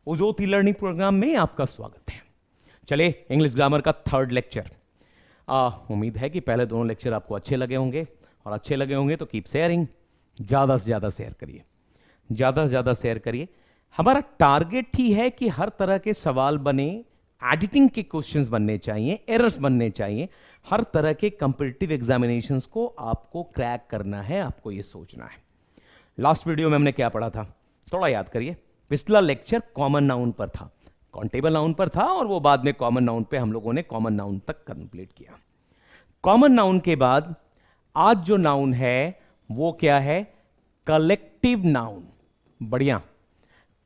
उज्योति learning programme में आपका स्वागत है। चले इंग्लिश ग्रामर का थर्ड लेक्चर। उम्मीद है कि पहले दोनों लेक्चर आपको अच्छे लगे होंगे, और अच्छे लगे होंगे तो कीप शेयरिंग, ज़्यादा से ज़्यादा शेयर करिए, ज़्यादा से ज़्यादा शेयर करिए। हमारा टारगेट ही है कि हर तरह के सवाल बने, एडिटिंग के क्वेश्चंस बनने चाहिए, एरर्स बनने चाहिए। हर तरह के कंपिटिटिव एग्जामिनेशंस को आपको क्रैक करना है, आपको ये सोचना है। लास्ट वीडियो में हमने क्या पढ़ा था, थोड़ा याद करिए। पिछला लेक्चर कॉमन नाउन पर था, काउंटेबल नाउन पर था, और वो बाद में कॉमन नाउन पे हम लोगों ने कॉमन नाउन तक कंप्लीट किया। कॉमन नाउन के बाद आज जो नाउन है वो क्या है, कलेक्टिव नाउन। बढ़िया,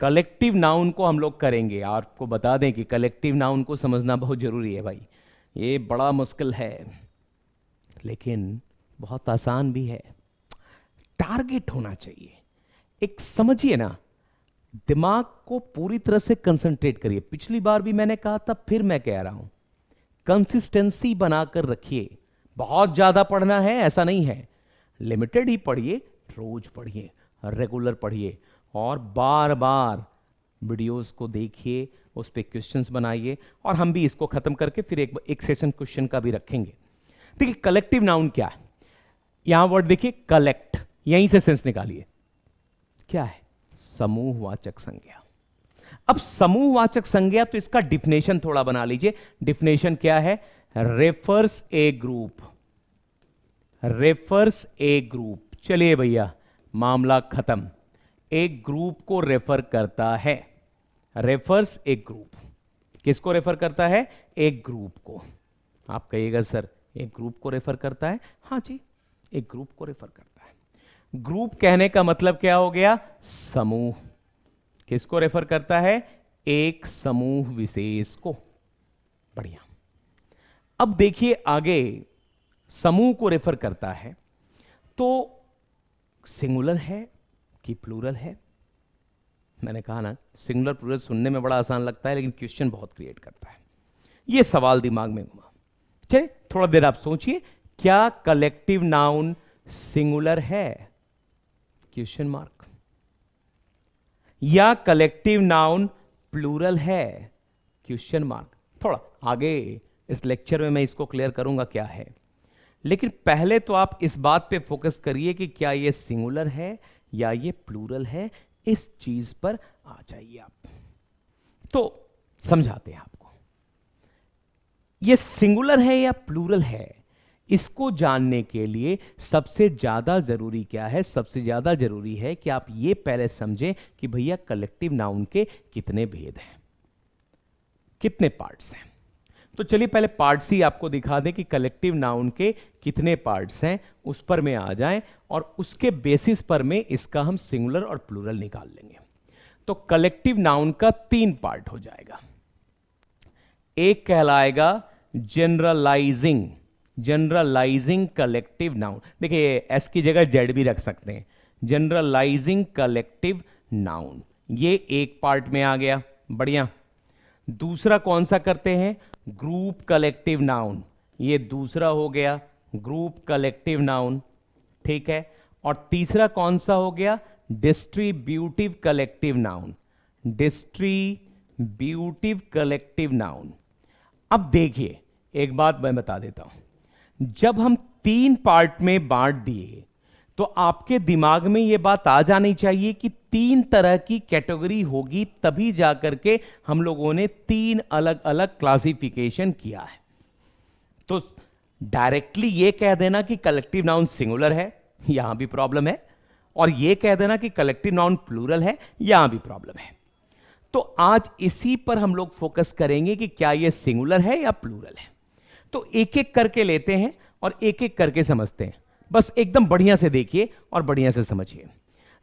कलेक्टिव नाउन को हम लोग करेंगे। आपको बता दें कि कलेक्टिव नाउन को समझना बहुत जरूरी है भाई। ये बड़ा मुश्किल है लेकिन बहुत आसान भी है। टारगेट होना चाहिए, एक समझिए ना, दिमाग को पूरी तरह से कंसंट्रेट करिए। पिछली बार भी मैंने कहा था, फिर मैं कह रहा हूं, कंसिस्टेंसी बनाकर रखिए। बहुत ज्यादा पढ़ना है ऐसा नहीं है, लिमिटेड ही पढ़िए, रोज पढ़िए, रेगुलर पढ़िए, और बार बार वीडियोस को देखिए, उस पे क्वेश्चंस बनाइए। और हम भी इसको खत्म करके फिर एक सेशन क्वेश्चन का भी रखेंगे। देखिए कलेक्टिव नाउन क्या है, यहां वर्ड देखिए कलेक्ट, यहीं से सेंस निकालिए, क्या है, समूहवाचक संज्ञा। अब समूहवाचक संज्ञा, तो इसका डिफिनेशन थोड़ा बना लीजिए। डिफिनेशन क्या है, रेफर्स ए ग्रुप, रेफर्स ए ग्रुप। चलिए भैया, मामला खत्म, एक ग्रुप को रेफर करता है। रेफर्स ए ग्रुप, किसको रेफर करता है, एक ग्रुप को। आप कहिएगा सर एक ग्रुप को रेफर करता है, हां जी, एक ग्रुप को रेफर करता है। ग्रुप कहने का मतलब क्या हो गया, समूह। किसको रेफर करता है, एक समूह विशेष को। बढ़िया। अब देखिए आगे, समूह को रेफर करता है तो सिंगुलर है कि प्लूरल है। मैंने कहा ना, सिंगुलर प्लूरल सुनने में बड़ा आसान लगता है लेकिन क्वेश्चन बहुत क्रिएट करता है। यह सवाल दिमाग में घुमा। चलिए थोड़ा देर आप सोचिए, क्या कलेक्टिव नाउन सिंगुलर है, क्वेश्चन मार्क, या कलेक्टिव नाउन प्लूरल है, क्वेश्चन मार्क। थोड़ा आगे इस लेक्चर में मैं इसको क्लियर करूंगा क्या है, लेकिन पहले तो आप इस बात पे फोकस करिए कि क्या ये सिंगुलर है या ये प्लूरल है। इस चीज पर आ जाइए आप, तो समझाते हैं आपको। ये सिंगुलर है या प्लूरल है, इसको जानने के लिए सबसे ज्यादा जरूरी क्या है, सबसे ज्यादा जरूरी है कि आप ये पहले समझें कि भैया कलेक्टिव नाउन के कितने भेद हैं, कितने पार्ट्स हैं। तो चलिए पहले पार्ट्स ही आपको दिखा दें कि कलेक्टिव नाउन के कितने पार्ट्स हैं, उस पर में आ जाएं, और उसके बेसिस पर में इसका हम सिंगुलर और प्लूरल निकाल लेंगे। तो कलेक्टिव नाउन का 3 पार्ट हो जाएगा। एक कहलाएगा जनरलाइजिंग, जनरलाइजिंग कलेक्टिव नाउन। देखिए एस की जगह जेड भी रख सकते हैं, जनरलाइजिंग कलेक्टिव नाउन, ये एक पार्ट में आ गया। बढ़िया। दूसरा कौन सा करते हैं, ग्रुप कलेक्टिव नाउन, ये दूसरा हो गया, ग्रुप कलेक्टिव नाउन, ठीक है। और तीसरा कौन सा हो गया, distributive collective noun, distributive collective noun. अब देखिए एक बात मैं बता देता हूं, जब हम 3 पार्ट में बांट दिए तो आपके दिमाग में यह बात आ जानी चाहिए कि 3 तरह की कैटेगरी होगी, तभी जाकर के हम लोगों ने 3 अलग अलग क्लासिफिकेशन किया है। तो डायरेक्टली यह कह देना कि कलेक्टिव नाउन सिंगुलर है, यहां भी प्रॉब्लम है, और यह कह देना कि कलेक्टिव नाउन प्लूरल है, यहां भी प्रॉब्लम है। तो आज इसी पर हम लोग फोकस करेंगे कि क्या यह सिंगुलर है या प्लूरल है। तो एक एक करके लेते हैं और एक एक करके समझते हैं। बस एकदम बढ़िया से देखिए और बढ़िया से समझिए।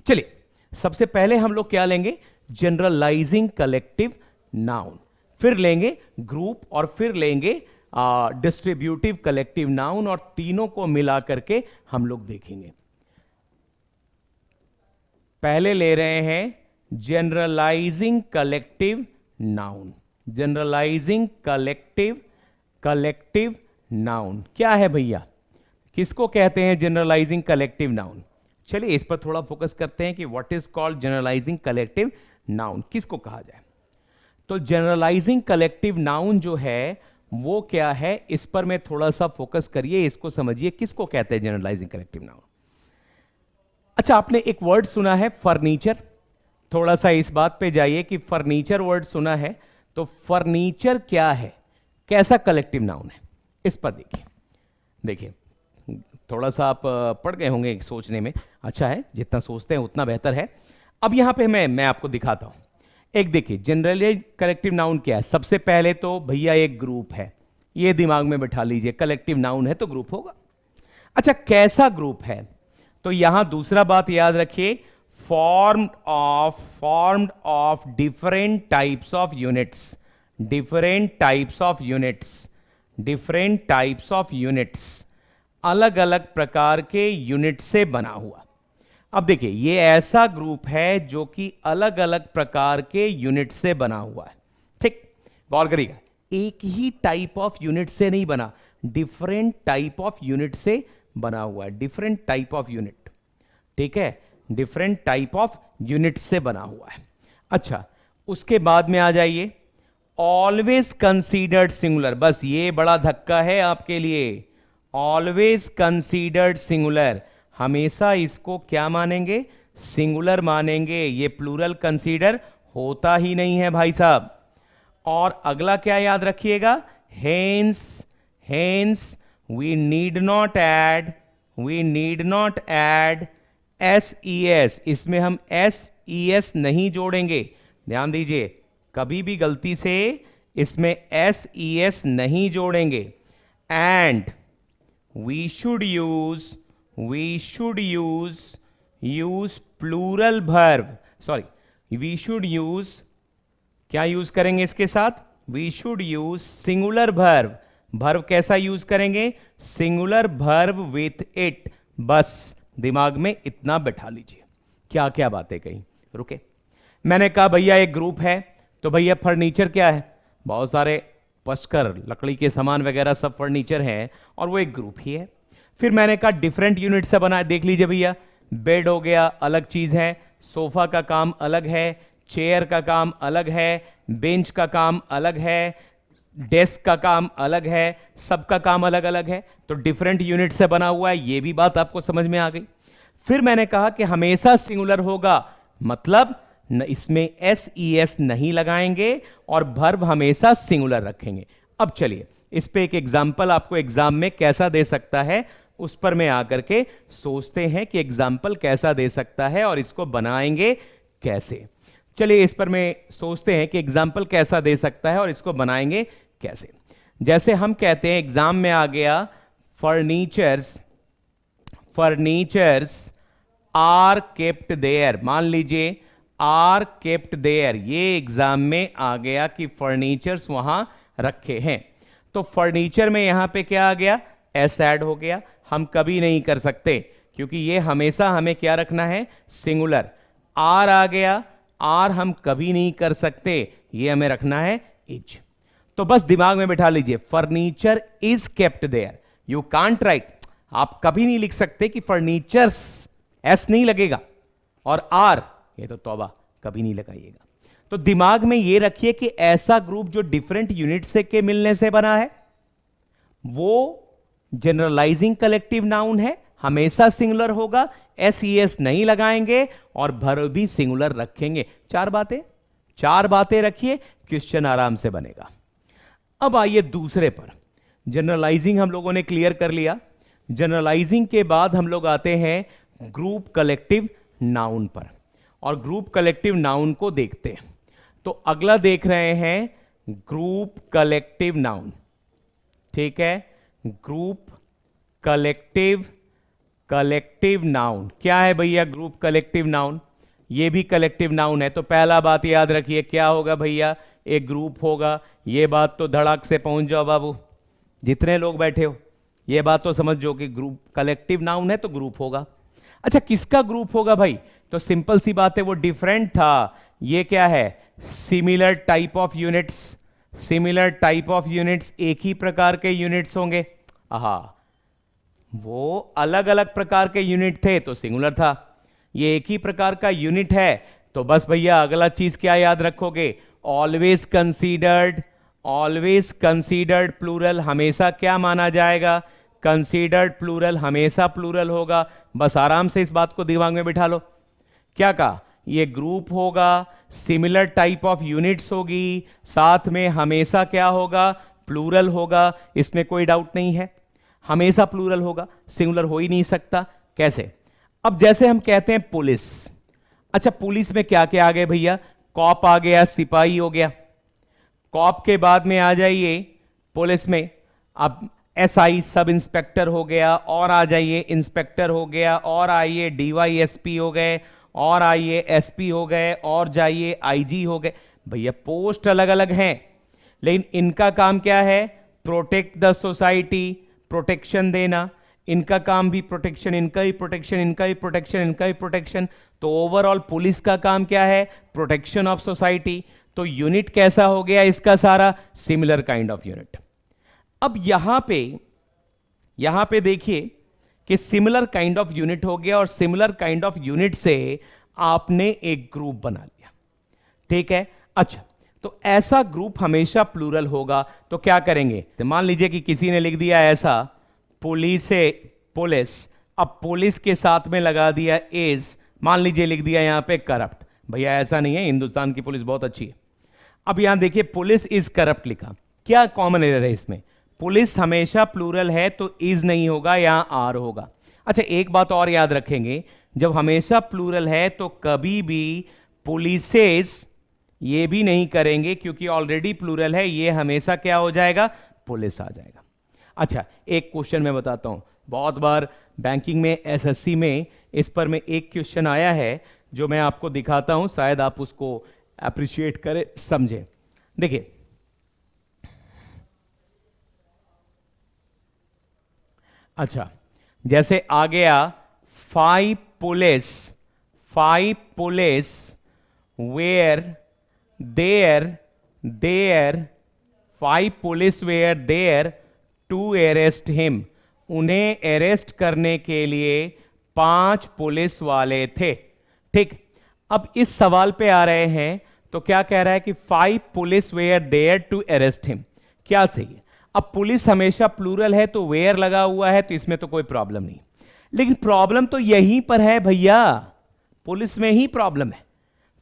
चलिए सबसे पहले हम लोग क्या लेंगे, जनरलाइजिंग कलेक्टिव नाउन, फिर लेंगे ग्रुप, और फिर लेंगे डिस्ट्रीब्यूटिव कलेक्टिव नाउन, और तीनों को मिला करके हम लोग देखेंगे। पहले ले रहे हैं generalising collective noun, generalising collective noun क्या है भैया, किसको कहते हैं जनरलाइजिंग कलेक्टिव नाउन। चलिए इस पर थोड़ा फोकस करते हैं कि what is called generalising collective noun, किसको कहा जाए। तो जनरलाइजिंग कलेक्टिव नाउन जो है वो क्या है, इस पर मैं थोड़ा सा फोकस करिए, इसको समझिए किसको कहते हैं जनरलाइजिंग कलेक्टिव नाउन। अच्छा, आपने एक वर्ड सुना है फर्नीचर, थोड़ा सा इस बात पे जाइए कि फर्नीचर वर्ड सुना है, तो फर्नीचर क्या है, कैसा कलेक्टिव नाउन है, इस पर देखिए। देखिए थोड़ा सा आप पढ़ गए होंगे सोचने में, अच्छा है, जितना सोचते हैं उतना बेहतर है। अब यहां पे मैं आपको दिखाता हूं। एक देखिए जनरली कलेक्टिव नाउन क्या है। सबसे पहले तो भैया एक ग्रुप है, ये दिमाग में बैठा लीजिए, कलेक्टिव नाउन है तो ग्रुप होगा। अच्छा, कैसा ग्रुप है, तो यहां दूसरा बात याद रखिए, formed of different types of units, different types of units, different types of units, अलग अलग प्रकार के यूनिट से बना हुआ। अब देखिए ये ऐसा ग्रुप है जो कि अलग अलग प्रकार के यूनिट से बना हुआ है। ठीक, गौर करिएगा, एक ही टाइप ऑफ यूनिट से नहीं बना, डिफरेंट टाइप ऑफ यूनिट से बना हुआ है, डिफरेंट टाइप ऑफ यूनिट, ठीक है, डिफरेंट टाइप ऑफ यूनिट से बना हुआ है। अच्छा, उसके बाद में आ जाइए, ऑलवेज कंसीडर्ड सिंगुलर, बस ये बड़ा धक्का है आपके लिए, ऑलवेज कंसीडर्ड सिंगुलर, हमेशा इसको क्या मानेंगे, सिंगुलर मानेंगे, ये प्लूरल कंसीडर होता ही नहीं है भाई साहब। और अगला क्या याद रखिएगा, hence, hence we need not add S E S, इसमें हम एस ई एस नहीं जोड़ेंगे, ध्यान दीजिए, कभी भी गलती से इसमें एस ई एस नहीं जोड़ेंगे। And we should use plural verb, sorry we should use, क्या यूज करेंगे इसके साथ, we should use singular verb, verb कैसा यूज करेंगे, सिंगुलर वर्ब विथ इट, बस दिमाग में इतना बैठा लीजिए। क्या क्या बातें कही, रुके, मैंने कहा भैया एक ग्रुप है, तो भैया फर्नीचर क्या है, बहुत सारे पशकर लकड़ी के सामान वगैरह सब फर्नीचर हैं और वो एक ग्रुप ही है। फिर मैंने कहा डिफरेंट यूनिट से बना है, देख लीजिए भैया, बेड हो गया अलग चीज है, सोफा का काम अलग है, चेयर का काम अलग है, बेंच का काम अलग है, डेस्क का काम अलग है, सबका काम अलग अलग है, तो डिफरेंट यूनिट से बना हुआ है, ये भी बात आपको समझ में आ गई। फिर मैंने कहा कि हमेशा सिंगुलर होगा, मतलब इसमें एस ई एस नहीं लगाएंगे और वर्ब हमेशा सिंगुलर रखेंगे। अब चलिए इस पे एक एग्जाम्पल आपको एग्जाम में कैसा दे सकता है, उस पर मैं आकर के सोचते हैं कि एग्जाम्पल कैसा दे सकता है और इसको बनाएंगे कैसे। चलिए इस पर मैं सोचते हैं कि एग्जाम्पल कैसा दे सकता है और इसको बनाएंगे कैसे। जैसे हम कहते हैं एग्जाम में आ गया फर्नीचर्स आर केप्ट देयर, मान लीजिए आर केप्ट देयर, ये एग्जाम में आ गया कि फर्नीचर्स वहां रखे हैं, तो फर्नीचर में यहां पे क्या आ गया, एस ऐड हो गया, हम कभी नहीं कर सकते क्योंकि ये हमेशा हमें क्या रखना है, सिंगुलर। आर आ गया, आर हम कभी नहीं कर सकते, ये हमें रखना है इज। तो बस दिमाग में बैठा लीजिए, furniture is kept there, you can't write, आप कभी नहीं लिख सकते कि फर्नीचर्स, एस नहीं लगेगा, और आर ये तो तौबा कभी नहीं लगाइएगा। तो दिमाग में ये रखिए कि ऐसा ग्रुप जो डिफरेंट यूनिट से के मिलने से बना है वो जनरलाइजिंग कलेक्टिव नाउन है, हमेशा सिंगुलर होगा, एस ई एस नहीं लगाएंगे और वर्ब भी सिंगुलर रखेंगे। चार बातें रखिए, क्वेश्चन आराम से बनेगा। अब आइए दूसरे पर, जनरलाइजिंग हम लोगों ने क्लियर कर लिया। जनरलाइजिंग के बाद हम लोग आते हैं ग्रुप कलेक्टिव नाउन पर, और ग्रुप कलेक्टिव नाउन को देखते हैं। तो अगला देख रहे हैं ग्रुप कलेक्टिव नाउन, ठीक है, ग्रुप कलेक्टिव नाउन क्या है भैया, ग्रुप कलेक्टिव नाउन, ये भी कलेक्टिव नाउन है। तो पहला बात याद रखिए क्या होगा भैया, एक ग्रुप होगा, ये बात तो धड़ाक से पहुंच जाओ बाबू, जितने लोग बैठे हो ये बात तो समझ जाओ कि ग्रुप कलेक्टिव नाउन है तो ग्रुप होगा। अच्छा किसका ग्रुप होगा भाई, तो सिंपल सी बात है, वो डिफरेंट था, ये क्या है, similar type of units, similar type of units, एक ही प्रकार के यूनिट्स होंगे। आहा, वो अलग अलग प्रकार के यूनिट थे तो सिंगुलर था, ये एक ही प्रकार का यूनिट है तो बस भैया अगला चीज क्या याद रखोगे, ऑलवेज कंसीडर्ड प्लूरल हमेशा क्या माना जाएगा? कंसीडर्ड प्लूरल हमेशा प्लूरल होगा। बस आराम से इस बात को दिमाग में बिठा लो। क्या कहा? ये ग्रुप होगा, सिमिलर टाइप ऑफ यूनिट्स होगी, साथ में हमेशा क्या होगा? प्लूरल होगा। इसमें कोई डाउट नहीं है, हमेशा प्लूरल होगा, सिंगुलर हो ही नहीं सकता। कैसे? अब जैसे हम कहते हैं पुलिस, अच्छा पुलिस में क्या क्या आ गए भैया? कॉप आ गया, सिपाही हो गया। कॉप के बाद में आ जाइए पुलिस में, अब एसआई सब इंस्पेक्टर हो गया, और आ जाइए इंस्पेक्टर हो गया, और आइए डीवाईएसपी हो गए, और आइए एसपी हो गए, और जाइए आईजी हो गए। भैया पोस्ट अलग अलग हैं, लेकिन इनका काम क्या है? प्रोटेक्ट द सोसाइटी, प्रोटेक्शन देना। इनका काम भी प्रोटेक्शन, इनका ही प्रोटेक्शन, इनका ही प्रोटेक्शन, इनका ही प्रोटेक्शन। तो ओवरऑल पुलिस का काम क्या है? Protection of society. तो यूनिट कैसा हो गया इसका सारा? Similar kind of unit. अब यहां पे देखिए कि सिमिलर काइंड ऑफ यूनिट हो गया, और सिमिलर काइंड ऑफ यूनिट से आपने एक ग्रुप बना लिया। ठीक है, अच्छा तो ऐसा ग्रुप हमेशा प्लूरल होगा। तो क्या करेंगे? तो मान लीजिए कि किसी ने लिख दिया ऐसा पुलिस, अब पुलिस के साथ में लगा दिया इज, मान लीजिए लिख दिया यहां पे करप्ट। भैया ऐसा नहीं है, हिंदुस्तान की पुलिस बहुत अच्छी है। अब यहां देखिए पुलिस इज करप्ट लिखा, क्या कॉमन एरर है इसमें? पुलिस हमेशा प्लूरल है तो इज नहीं होगा, यहां आर होगा। अच्छा एक बात और याद रखेंगे, जब हमेशा प्लूरल है तो कभी भी पुलिसेस ये भी नहीं करेंगे, क्योंकि ऑलरेडी प्लूरल है, ये हमेशा क्या हो जाएगा? पुलिस आ जाएगा। अच्छा एक क्वेश्चन मैं बताता हूं, बहुत बार बैंकिंग में, एसएससी में इस पर में एक क्वेश्चन आया है जो मैं आपको दिखाता हूं, शायद आप उसको अप्रिशिएट करें, समझें। देखिए अच्छा जैसे आ गया five police were there 5 police were there to arrest him. उन्हें अरेस्ट करने के लिए 5 पुलिस वाले थे। ठीक, अब इस सवाल पे आ रहे हैं तो क्या कह रहा है कि 5 police were there to arrest him. क्या सही है? अब पुलिस हमेशा प्लूरल है तो वेयर लगा हुआ है, तो इसमें तो कोई प्रॉब्लम नहीं, लेकिन प्रॉब्लम तो यहीं पर है भैया, पुलिस में ही प्रॉब्लम है।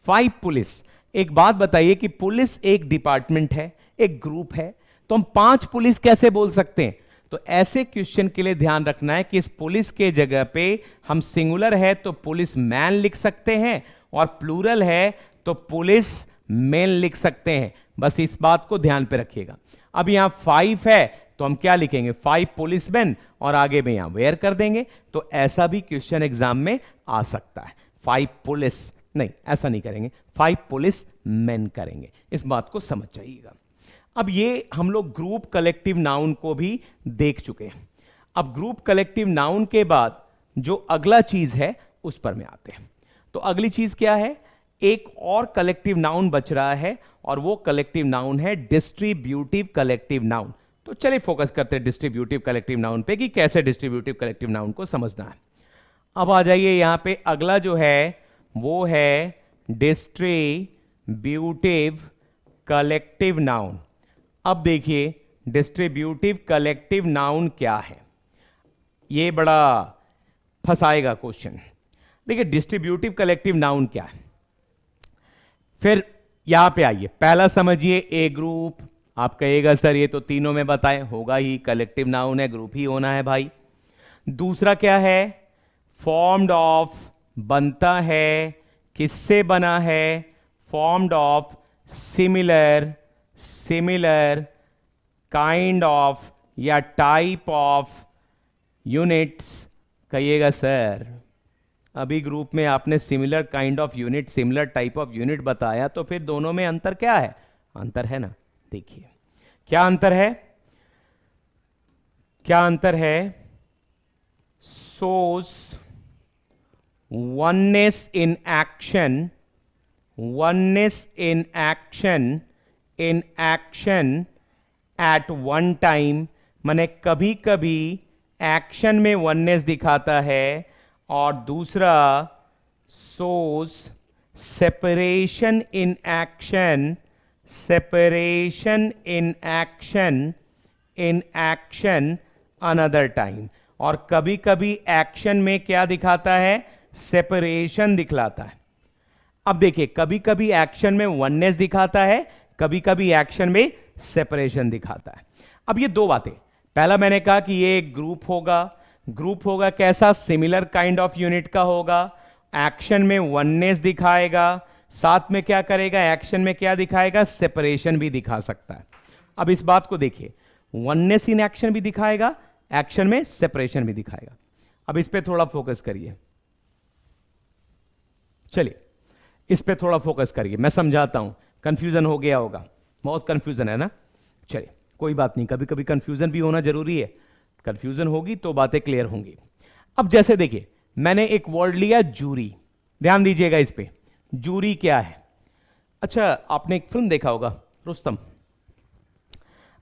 5 पुलिस, एक बात बताइए कि पुलिस एक डिपार्टमेंट है, एक ग्रुप है, तो हम 5 पुलिस कैसे बोल सकते हैं? तो ऐसे क्वेश्चन के लिए ध्यान रखना है कि इस पुलिस के जगह पे हम सिंगुलर है तो पुलिस मैन लिख सकते हैं, और प्लूरल है तो पुलिस मेन लिख सकते हैं। बस इस बात को ध्यान पे रखिएगा। अब यहां 5 है तो हम क्या लिखेंगे? 5 पुलिसमैन, और आगे में यहां वेयर कर देंगे। तो ऐसा भी क्वेश्चन एग्जाम में आ सकता है। 5 पुलिस नहीं, ऐसा नहीं करेंगे, 5 पुलिस मैन करेंगे। इस बात को समझ जाइएगा। अब ये हम लोग ग्रुप कलेक्टिव नाउन को भी देख चुके हैं। अब ग्रुप कलेक्टिव नाउन के बाद जो अगला चीज है उस पर में आते हैं। तो अगली चीज क्या है? एक और कलेक्टिव नाउन बच रहा है, और वो कलेक्टिव नाउन है डिस्ट्रीब्यूटिव कलेक्टिव नाउन। तो चलिए फोकस करते हैं डिस्ट्रीब्यूटिव कलेक्टिव नाउन पे कि कैसे डिस्ट्रीब्यूटिव कलेक्टिव नाउन को समझना है। अब आ जाइए यहां पे, अगला जो है वो है डिस्ट्रीब्यूटिव कलेक्टिव नाउन। अब देखिए डिस्ट्रीब्यूटिव कलेक्टिव नाउन क्या है, ये बड़ा फंसाएगा क्वेश्चन। देखिए डिस्ट्रीब्यूटिव कलेक्टिव नाउन क्या है, फिर यहां पे आइए, पहला समझिए ए ग्रुप। आप कहिएगा सर ये तो तीनों में बताएं, होगा ही, कलेक्टिव नाउन है, ग्रुप ही होना है भाई। दूसरा क्या है? फॉर्म्ड ऑफ, बनता है, किससे बना है? Formed of similar kind of या टाइप ऑफ यूनिट्स। कहिएगा सर अभी ग्रुप में आपने similar kind of unit, similar type of unit बताया, तो फिर दोनों में अंतर क्या है? अंतर है ना, देखिए क्या अंतर है, क्या अंतर है? सोस oneness in action at one time, माने कभी कभी एक्शन में वननेस दिखाता है, और दूसरा सोस separation in action separation in action another time. और कभी कभी एक्शन में क्या दिखाता है, सेपरेशन दिखलाता है। अब देखिए, कभी कभी एक्शन में वननेस दिखाता है, कभी कभी एक्शन में सेपरेशन दिखाता है। अब ये दो बातें, पहला मैंने कहा कि ये एक ग्रुप होगा कैसा, सिमिलर काइंड ऑफ यूनिट का होगा, एक्शन में वननेस दिखाएगा, साथ में क्या करेगा, एक्शन में क्या दिखाएगा, सेपरेशन भी दिखा सकता है। अब इस बात को देखिए, वननेस इन एक्शन भी दिखाएगा, एक्शन में सेपरेशन भी दिखाएगा। अब इस पे थोड़ा फोकस करिए, चलिए इस पे थोड़ा फोकस करिए, मैं समझाता हूं। कंफ्यूजन हो गया होगा, बहुत कंफ्यूजन है ना। चलिए कोई बात नहीं, कभी कभी कंफ्यूजन भी होना जरूरी है, कंफ्यूजन होगी तो बातें क्लियर होंगी। अब जैसे देखिए, मैंने एक वर्ड लिया जूरी, ध्यान दीजिएगा इस पे, जूरी क्या है। अच्छा, आपने एक फिल्म देखा होगा रुस्तम।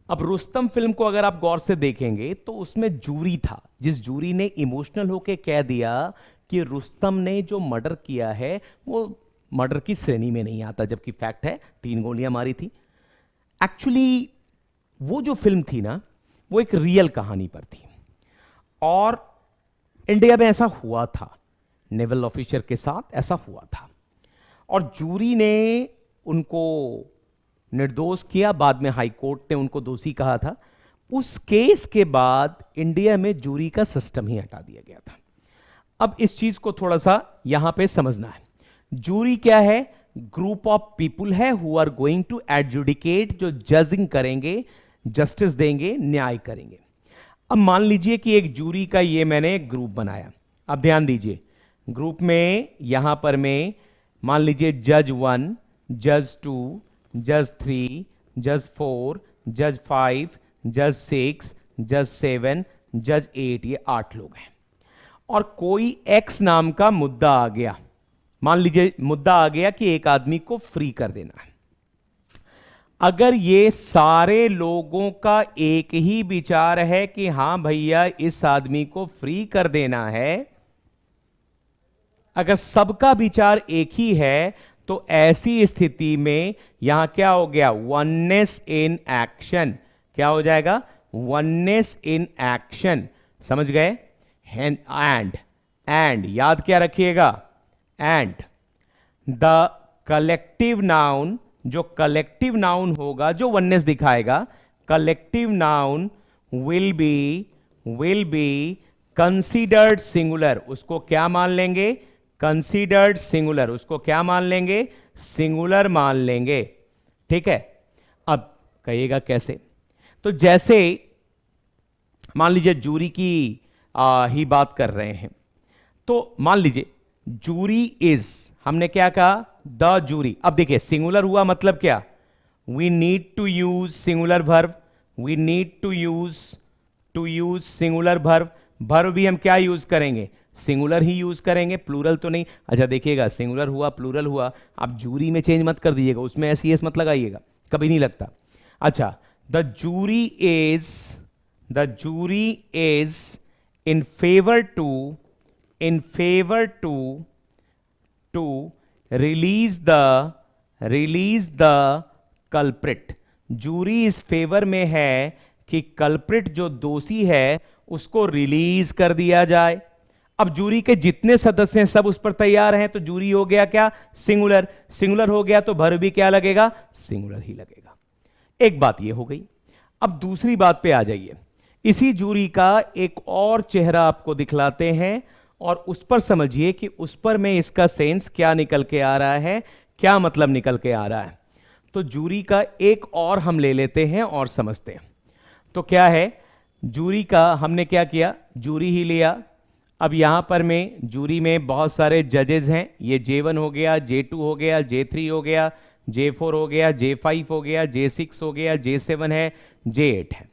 अब रुस्तम फिल्म को अगर आप गौर से देखेंगे तो उसमें जूरी था, जिस जूरी ने इमोशनल होके कह दिया कि रुस्तम ने जो मर्डर किया है वो मर्डर की श्रेणी में नहीं आता, जबकि फैक्ट है 3 गोलियां मारी थी। एक्चुअली वो जो फिल्म थी ना, वो एक रियल कहानी पर थी, और इंडिया में ऐसा हुआ था, नेवल ऑफिसर के साथ ऐसा हुआ था, और जूरी ने उनको निर्दोष किया, बाद में हाई कोर्ट ने उनको दोषी कहा था। उस केस के बाद इंडिया में जूरी का सिस्टम ही हटा दिया गया था। अब इस चीज को थोड़ा सा यहां पे समझना है। जूरी क्या है, ग्रुप ऑफ पीपुल है who are going to adjudicate, जो जजिंग करेंगे, जस्टिस देंगे, न्याय करेंगे। अब मान लीजिए कि एक जूरी का ये मैंने एक ग्रुप बनाया। अब ध्यान दीजिए, ग्रुप में यहां पर मैं मान लीजिए जज 1, जज 2, जज 3, जज 4, जज 5, जज 6, जज 7, जज 8, ये 8 लोग हैं। और कोई एक्स नाम का मुद्दा आ गया, मान लीजिए मुद्दा आ गया कि एक आदमी को फ्री कर देना है। अगर ये सारे लोगों का एक ही विचार है कि हां भैया इस आदमी को फ्री कर देना है, अगर सबका विचार एक ही है, तो ऐसी स्थिति में यहां क्या हो गया, वननेस इन एक्शन। क्या हो जाएगा, वननेस इन एक्शन, समझ गए। एंड याद क्या रखिएगा, एंड द कलेक्टिव नाउन, जो कलेक्टिव नाउन होगा जो वननेस दिखाएगा, collective noun will be considered singular. उसको क्या मान लेंगे, कंसीडर्ड सिंगुलर। उसको क्या मान लेंगे, सिंगुलर मान लेंगे। ठीक है, अब कहिएगा कैसे। तो जैसे मान लीजिए जूरी की ही बात कर रहे हैं, तो मान लीजिए जूरी इज, हमने क्या कहा, द जूरी। अब देखिए सिंगुलर हुआ मतलब क्या, we need to use singular verb, we need to use singular verb. Verb भी हम क्या यूज करेंगे, सिंगुलर ही यूज करेंगे, प्लूरल तो नहीं। अच्छा देखिएगा, सिंगुलर हुआ प्लूरल हुआ, आप जूरी में चेंज मत कर दीजिएगा, उसमें ऐसी एस मत लगाइएगा, कभी नहीं लगता। अच्छा, the jury is in favor to release the culprit। Jury इस फेवर में है कि कल्प्रिट जो दोषी है उसको रिलीज कर दिया जाए। अब जूरी के जितने सदस्य हैं सब उस पर तैयार हैं, तो जूरी हो गया क्या, सिंगुलर। सिंगुलर हो गया तो वर्ब भी क्या लगेगा, सिंगुलर ही लगेगा। एक बात ये हो गई। अब दूसरी बात पे आ जाइए। इसी जूरी का एक और चेहरा आपको दिखलाते हैं, और उस पर समझिए कि उस पर में इसका सेंस क्या निकल के आ रहा है, क्या मतलब निकल के आ रहा है। तो जूरी का एक और हम ले लेते हैं और समझते हैं। तो क्या है, जूरी का हमने क्या किया, जूरी ही लिया। अब यहां पर में जूरी में बहुत सारे जजेस हैं, ये J1 हो गया, J2 हो गया, J3 हो गया, J4 हो गया, J5 हो गया, J6 हो गया, J7 है, J8 है।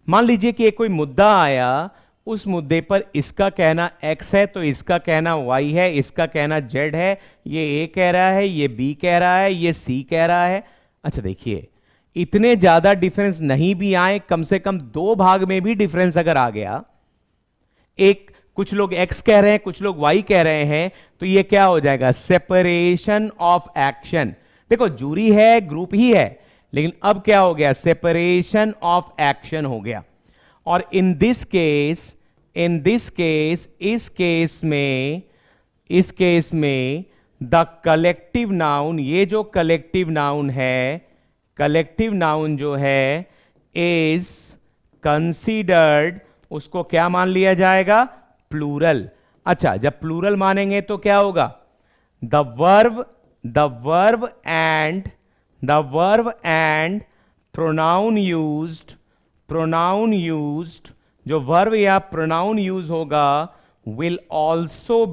मान लीजिए कि एक कोई मुद्दा आया, उस मुद्दे पर इसका कहना X है तो इसका कहना Y है, इसका कहना Z है, ये A कह रहा है, ये B कह रहा है, ये C कह रहा है। अच्छा देखिए, इतने ज्यादा डिफरेंस नहीं भी आए, कम से कम 2 भाग में भी डिफरेंस अगर आ गया, एक कुछ लोग X कह रहे हैं, कुछ लोग Y कह रहे हैं, तो ये क्या हो जाएगा, सेपरेशन ऑफ एक्शन। देखो जूरी है, ग्रुप ही है, लेकिन अब क्या हो गया, सेपरेशन ऑफ एक्शन हो गया। और इन दिस केस इस केस में द कलेक्टिव नाउन, ये जो कलेक्टिव नाउन है, कलेक्टिव नाउन जो है इज कंसीडर्ड, उसको क्या मान लिया जाएगा, प्लूरल। अच्छा, जब प्लूरल मानेंगे तो क्या होगा, the verb and pronoun used, जो वर्ब या प्रोनाउन यूज होगा will also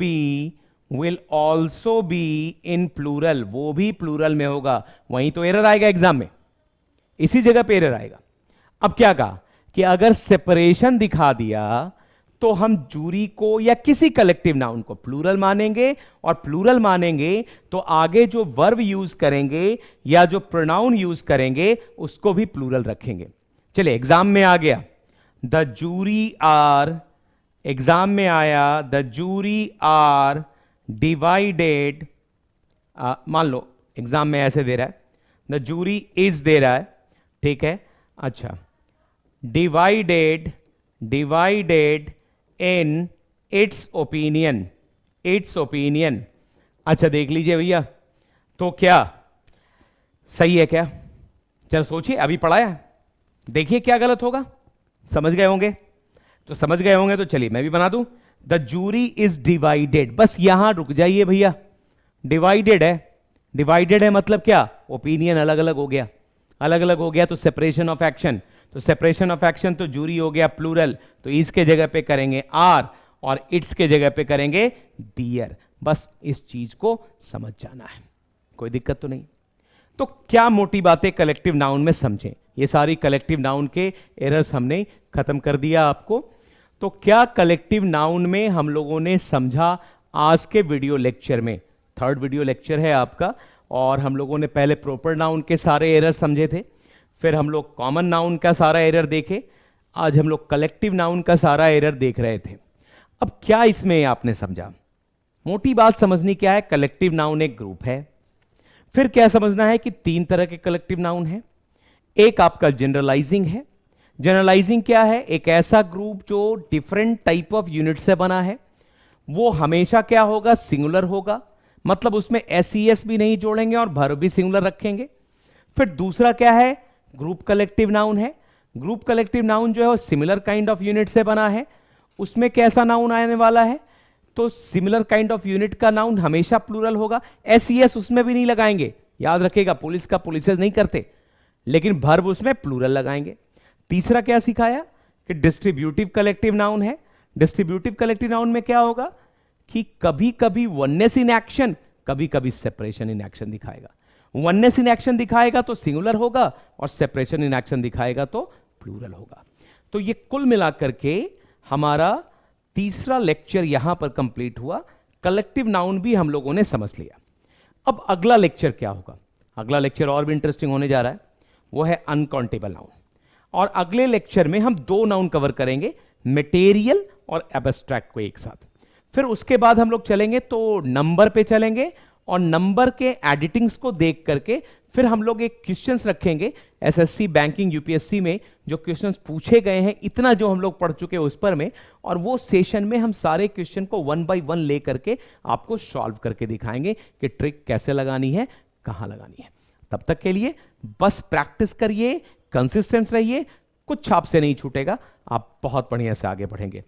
be in plural, वो भी प्लूरल में होगा। वहीं तो एरर आएगा एग्जाम में, इसी जगह पे एरर आएगा। अब क्या कहा कि अगर सेपरेशन दिखा दिया तो हम जूरी को या किसी कलेक्टिव नाउन को प्लूरल मानेंगे, और प्लूरल मानेंगे तो आगे जो वर्ब यूज करेंगे या जो प्रोनाउन यूज करेंगे उसको भी प्लूरल रखेंगे। चलिए, एग्जाम में आ गया, द जूरी आर, एग्जाम में आया द जूरी आर डिवाइडेड, मान लो एग्जाम में ऐसे दे रहा है, द जूरी इज दे रहा है, ठीक है। अच्छा, डिवाइडेड इन इट्स ओपिनियन, अच्छा देख लीजिए भैया, तो क्या सही है क्या, चलो सोचिए, अभी पढ़ाया, देखिए क्या गलत होगा, समझ गए होंगे, तो समझ गए होंगे तो चलिए मैं भी बना दूं, द जूरी इज डिवाइडेड, बस यहां रुक जाइए भैया, डिवाइडेड है मतलब क्या, ओपिनियन अलग अलग हो गया, तो सेपरेशन ऑफ एक्शन, तो जूरी हो गया प्लूरल, तो इसके जगह पे करेंगे आर और इट्स के जगह पे करेंगे डियर, बस इस चीज को समझ जाना है, कोई दिक्कत तो नहीं। तो क्या मोटी बातें कलेक्टिव नाउन में समझें, ये सारी कलेक्टिव नाउन के एरर्स हमने खत्म कर दिया आपको। तो क्या कलेक्टिव नाउन में हम लोगों ने समझा आज के वीडियो लेक्चर में, थर्ड वीडियो लेक्चर है आपका, और हम लोगों ने पहले प्रॉपर नाउन के सारे एरर समझे थे, फिर हम लोग कॉमन नाउन का सारा एरर देखे, आज हम लोग कलेक्टिव नाउन का सारा एरर देख रहे थे। अब क्या इसमें आपने समझा, मोटी बात समझनी क्या है, कलेक्टिव नाउन एक ग्रुप है। फिर क्या समझना है कि तीन तरह के कलेक्टिव नाउन है, एक आपका जनरलाइजिंग है, जनरलाइजिंग क्या है, एक ऐसा ग्रुप जो डिफरेंट टाइप ऑफ यूनिट से बना है, वो हमेशा क्या होगा, सिंगुलर होगा, मतलब उसमें एस भी नहीं जोड़ेंगे और वर्ब भी सिंगुलर रखेंगे। फिर दूसरा क्या है, ग्रुप कलेक्टिव नाउन है, ग्रुप कलेक्टिव नाउन जो है वो सिमिलर काइंड ऑफ यूनिट से बना है, उसमें कैसा नाउन आने वाला है, तो सिमिलर काइंड ऑफ यूनिट का नाउन हमेशा प्लूरल होगा, एस उसमें भी नहीं लगाएंगे, याद रखिएगा, पुलिस का पुलिसेस नहीं करते, लेकिन वर्ब उसमें प्लूरल लगाएंगे। तीसरा क्या सिखाया कि डिस्ट्रीब्यूटिव कलेक्टिव नाउन है, डिस्ट्रीब्यूटिव कलेक्टिव नाउन में क्या होगा कि कभी कभी वननेस इन एक्शन, कभी कभी सेपरेशन इन एक्शन दिखाएगा, वननेस इन एक्शन दिखाएगा तो सिंगुलर होगा और सेपरेशन इन एक्शन दिखाएगा तो प्लूरल होगा। तो ये कुल मिलाकर के हमारा तीसरा लेक्चर यहां पर कंप्लीट हुआ, कलेक्टिव नाउन भी हम लोगों ने समझ लिया। अब अगला लेक्चर क्या होगा, अगला लेक्चर और भी इंटरेस्टिंग होने जा रहा है, वो है अनकाउंटेबल नाउन, और अगले लेक्चर में हम दो नाउन कवर करेंगे, मटेरियल और एब्स्ट्रैक्ट को एक साथ। फिर उसके बाद हम लोग चलेंगे तो नंबर पे चलेंगे, और नंबर के एडिटिंग्स को देख करके फिर हम लोग एक क्वेश्चंस रखेंगे, एसएससी बैंकिंग यूपीएससी में जो क्वेश्चंस पूछे गए हैं, इतना जो हम लोग पढ़ चुके हैं उस पर में, और वो सेशन में हम सारे क्वेश्चन को 1 बाय 1 ले करके आपको सॉल्व करके दिखाएंगे कि ट्रिक कैसे लगानी है, कहां लगानी है। तब तक के लिए बस प्रैक्टिस करिए, कंसिस्टेंस रहिए, कुछ आपसे नहीं छूटेगा, आप बहुत बढ़िया से आगे बढ़ेंगे।